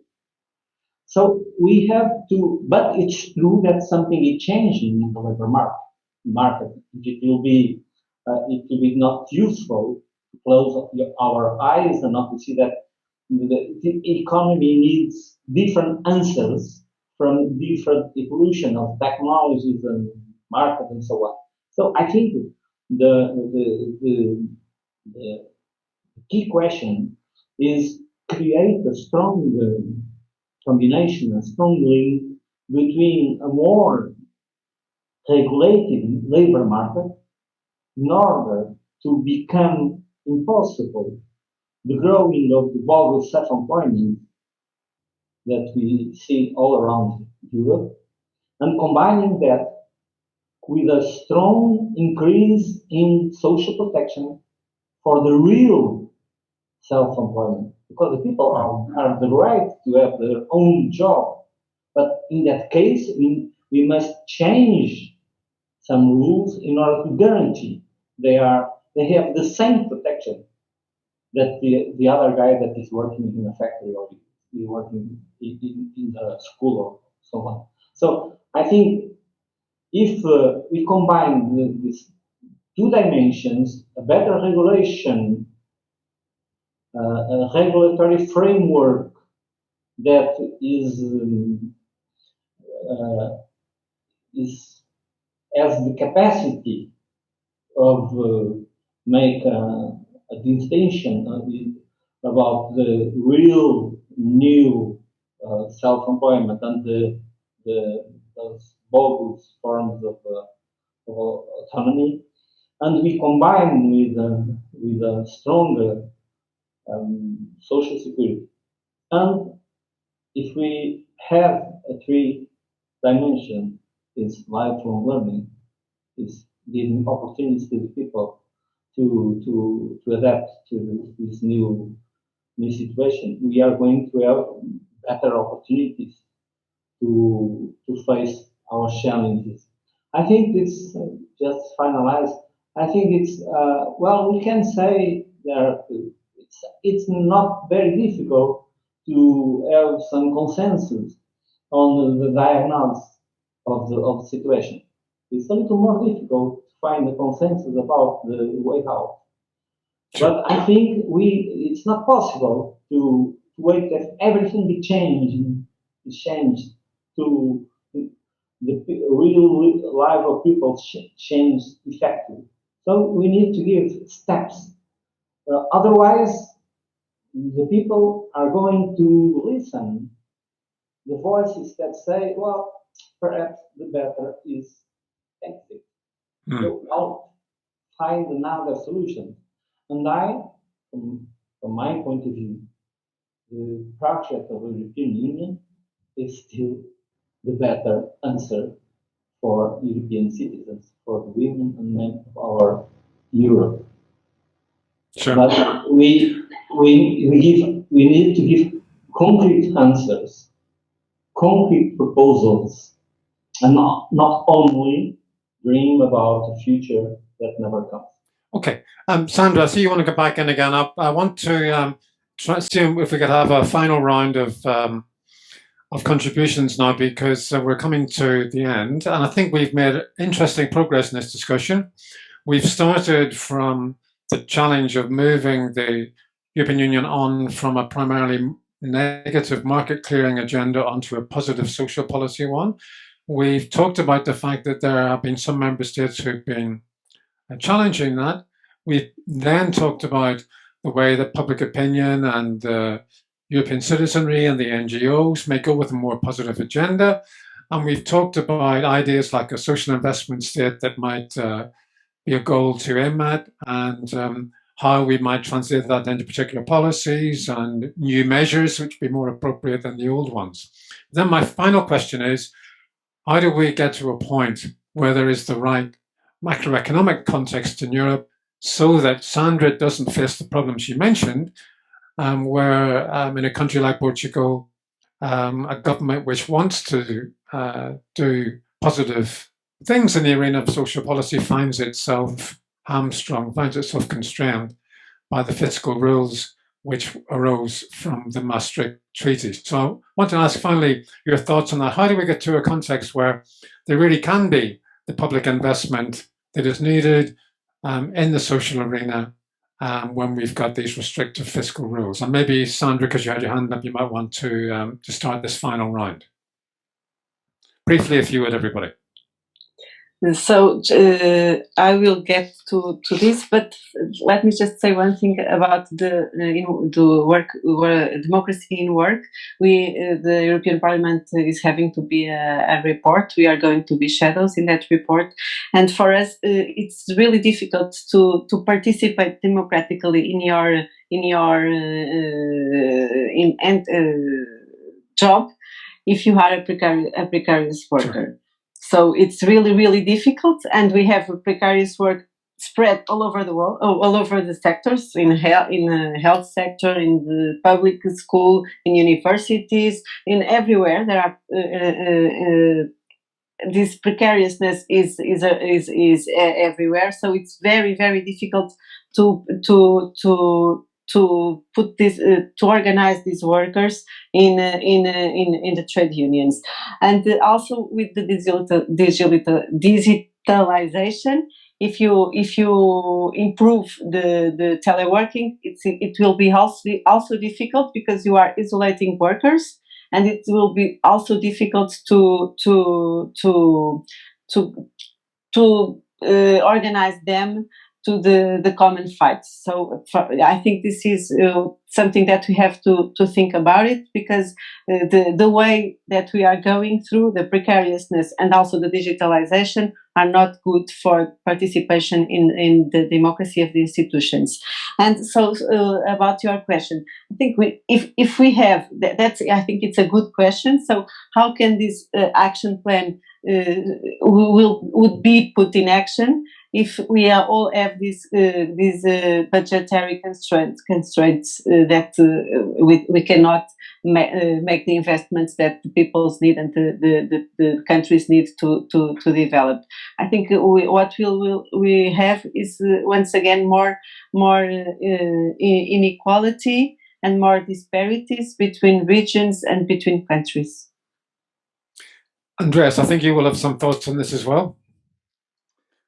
So we have to, but it's true that something is changing in the labor market. It will be not useful to close our eyes and not to see that the economy needs different answers from different evolution of technologies and market and so on. So I think the key question is create a strong combination, a strong link between a more regulated labor market in order to become impossible the growing of the bogus self-employment that we see all around Europe, and combining that with a strong increase in social protection for the real self-employment, because the people have the right to have their own job. But in that case, we must change some rules in order to guarantee they have the same protection that the other guy that is working in a factory or is working in the school so on. So I think if we combine these two dimensions, a better regulation, a regulatory framework that has the capacity of make a distinction about the real new self-employment and those bogus forms of autonomy, and we combine with a stronger social security. And if we have a three dimension, is lifelong learning, is giving opportunities to the people to adapt to this new situation, we are going to have better opportunities to face our challenges. I think it's just finalized. I think it's well, we can say that it's not very difficult to have some consensus on the diagnosis of the situation. It's a little more difficult to find a consensus about the way out. Sure. But I think it's not possible to wait that everything be changed to the real life of people change effectively. So we need to give steps. Otherwise, the people are going to listen the voices that say, well, perhaps the better is exit. So I'll find another solution. And from my point of view, the project of the European Union is still the better answer for European citizens, for the women and men of our Europe. Sure. But we need to give concrete answers, concrete proposals, and not only dream about a future that never comes. Okay, Sandra, I see you want to go back in again. I want to try to see if we could have a final round of contributions now, because we're coming to the end, and I think we've made interesting progress in this discussion. We've started from the challenge of moving the European Union on from a primarily negative market clearing agenda onto a positive social policy one. We've talked about the fact that there have been some member states who've been challenging that. We've then talked about the way that public opinion and European citizenry and the NGOs may go with a more positive agenda. And we've talked about ideas like a social investment state that might be a goal to aim at, and how we might translate that into particular policies and new measures which would be more appropriate than the old ones. Then my final question is, how do we get to a point where there is the right macroeconomic context in Europe so that Sandra doesn't face the problems you mentioned, where in a country like Portugal, a government which wants to do positive things in the arena of social policy finds itself hamstrung, finds itself constrained by the fiscal rules which arose from the Maastricht Treaty. So I want to ask finally your thoughts on that. How do we get to a context where there really can be the public investment that is needed in the social arena when we've got these restrictive fiscal rules? And maybe, Sandra, because you had your hand up, you might want to start this final round. Briefly, if you would, everybody. So I will get to this, but let me just say one thing about the work, democracy in work. The European Parliament is having to be a report. We are going to be shadows in that report, and for us, it's really difficult to participate democratically in your job if you are a precarious worker. Sure. So it's really, really difficult, and we have precarious work spread all over the world, all over the sectors, in the health sector, in the public school, in universities, in everywhere. There are this precariousness is everywhere. So it's very, very difficult to put this to organize these workers in the trade unions, and also with the digitalization. If you improve the teleworking, it will be also difficult because you are isolating workers, and it will be also difficult to organize them to the common fight. So I think this is something that we have to think about it, because the way that we are going through, the precariousness and also the digitalization, are not good for participation in the democracy of the institutions. And so about your question, I think if we have that's, I think it's a good question. So how can this action plan would be put in action if we all have these budgetary constraints that we cannot make the investments that the peoples need and the countries need to develop. I think what we have is once again more inequality and more disparities between regions and between countries. Andreas, I think you will have some thoughts on this as well,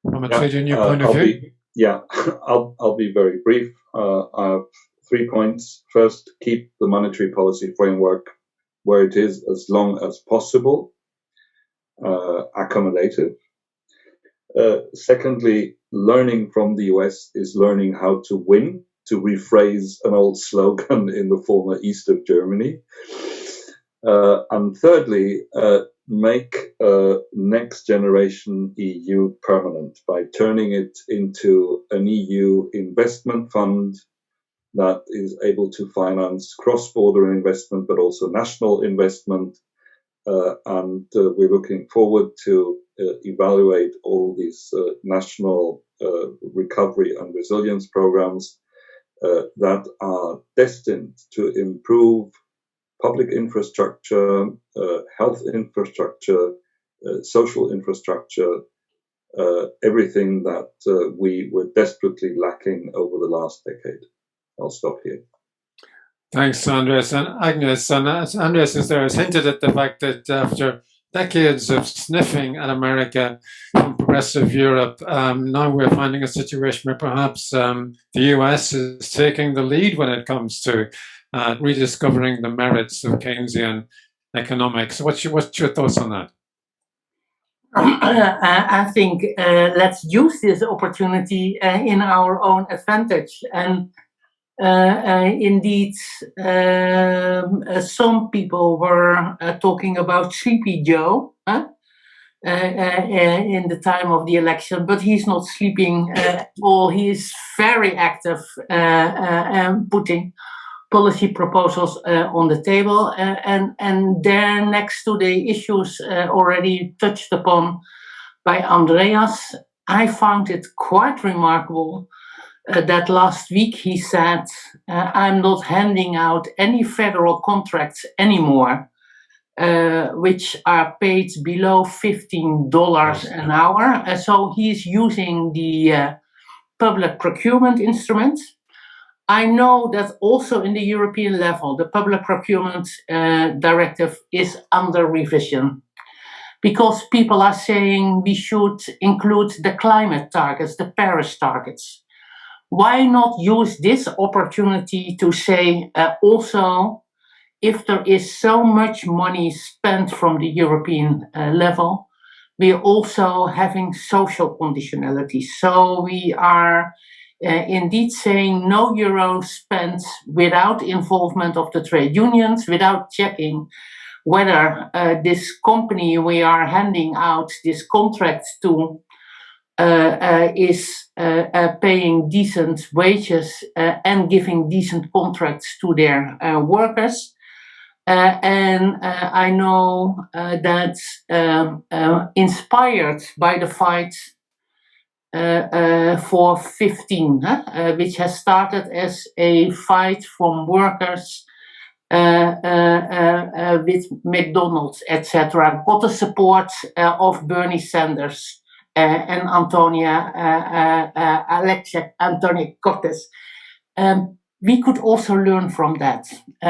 from a trade union point of view. I'll be very brief. I have 3 points. First, keep the monetary policy framework where it is as long as possible, accommodative. Secondly, learning from the US is learning how to win, to rephrase an old slogan in the former east of Germany. And thirdly, make next generation EU permanent by turning it into an EU investment fund that is able to finance cross-border investment, but also national investment. And we're looking forward to evaluate all these national recovery and resilience programs that are destined to improve public infrastructure, health infrastructure, social infrastructure, everything that we were desperately lacking over the last decade. I'll stop here. Thanks, Andreas. And Agnes, and as Andreas is there, has hinted at the fact that after decades of sniffing at America from progressive Europe, now we're finding a situation where perhaps the US is taking the lead when it comes to rediscovering the merits of Keynesian economics. What's your thoughts on that? I think let's use this opportunity in our own advantage. And indeed, some people were talking about Sleepy Joe in the time of the election, but he's not sleeping at all. He is very active and putting policy proposals on the table, and there, next to the issues already touched upon by Andreas, I found it quite remarkable that last week he said, I'm not handing out any federal contracts anymore, which are paid below $15 an hour. So he's using the public procurement instrument. I know that also in the European level, the public procurement directive is under revision, because people are saying we should include the climate targets, the Paris targets. Why not use this opportunity to say also, if there is so much money spent from the European level, we are also having social conditionality. So we are indeed saying no euro spent without involvement of the trade unions, without checking whether this company we are handing out this contract to is paying decent wages and giving decent contracts to their workers. And I know that inspired by the fight for 15, which has started as a fight from workers with McDonald's, etc., got the support of Bernie Sanders and Antonia Cortes. we could also learn from that.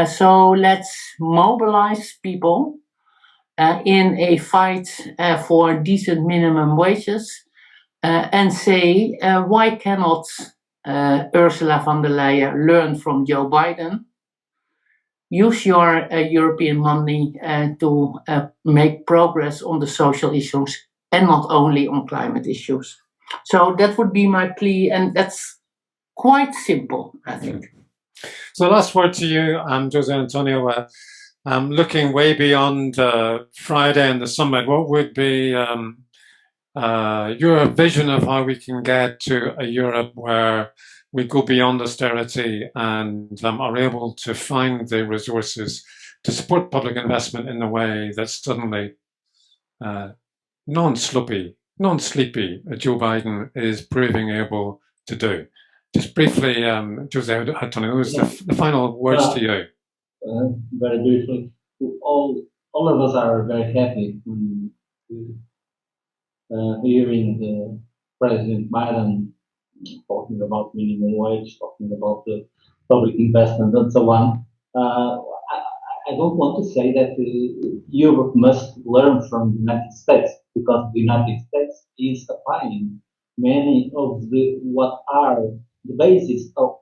So let's mobilize people in a fight for decent minimum wages and say, why cannot Ursula von der Leyen learn from Joe Biden? Use your European money to make progress on the social issues and not only on climate issues. So that would be my plea, and that's quite simple, I think. So last word to you, Jose Antonio. Looking way beyond Friday and the summit, what would be your vision of how we can get to a Europe where we go beyond austerity and are able to find the resources to support public investment in a way that's suddenly non-sleepy Joe Biden is proving able to do? Just briefly, Jose Antonio, the final words to you. Very briefly, all of us are very happy hearing the President Biden talking about minimum wage, talking about the public investment and so on. I don't want to say that Europe must learn from the United States, because the United States is applying many of what are the basis of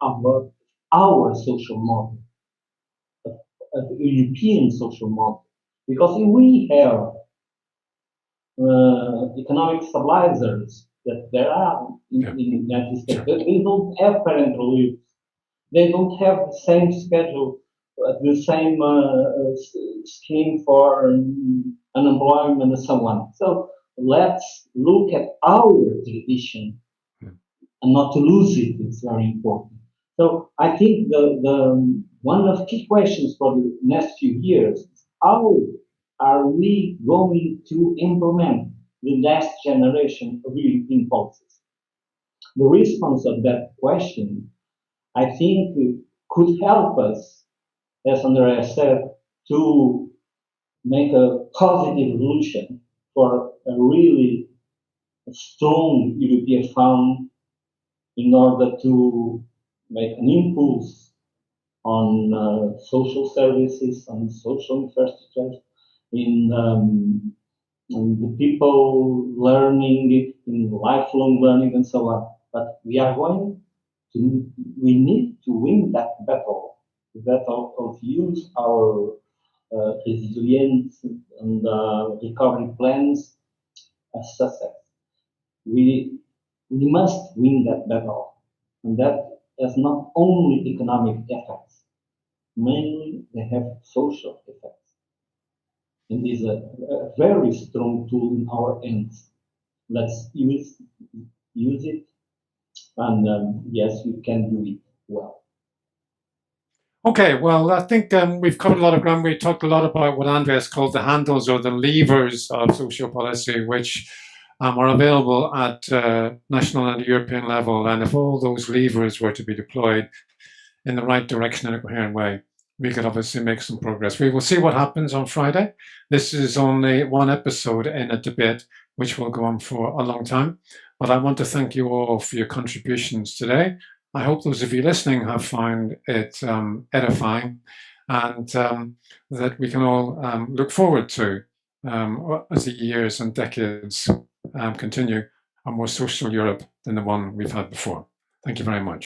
our social model, of European social model. Because we have economic stabilizers that there are in the United States. They don't have parental leave. They don't have the same schedule, the same scheme for unemployment and so on. So let's look at our tradition and not to lose it. It's very important. So I think the one of the key questions for the next few years is how are we going to implement the next generation of European policies? The response of that question, I think, could help us, as Andreas said, to make a positive evolution for a really strong European fund in order to make an impulse on social services, on social infrastructure, in the people learning it, in lifelong learning and so on. But we need to win that battle, the battle of use our resilience and recovery plans as success. We must win that battle, and that has not only economic effects, mainly they have social effects. And is a very strong tool in our hands. Let's use it, and yes, we can do it well. Okay, well, I think we've covered a lot of ground. We talked a lot about what Andreas called the handles or the levers of social policy, which are available at national and European level. And if all those levers were to be deployed in the right direction in a coherent way, we could obviously make some progress. We will see what happens on Friday. This is only one episode in a debate which will go on for a long time. But I want to thank you all for your contributions today. I hope those of you listening have found it edifying, and that we can all look forward to, as the years and decades continue, a more social Europe than the one we've had before. Thank you very much.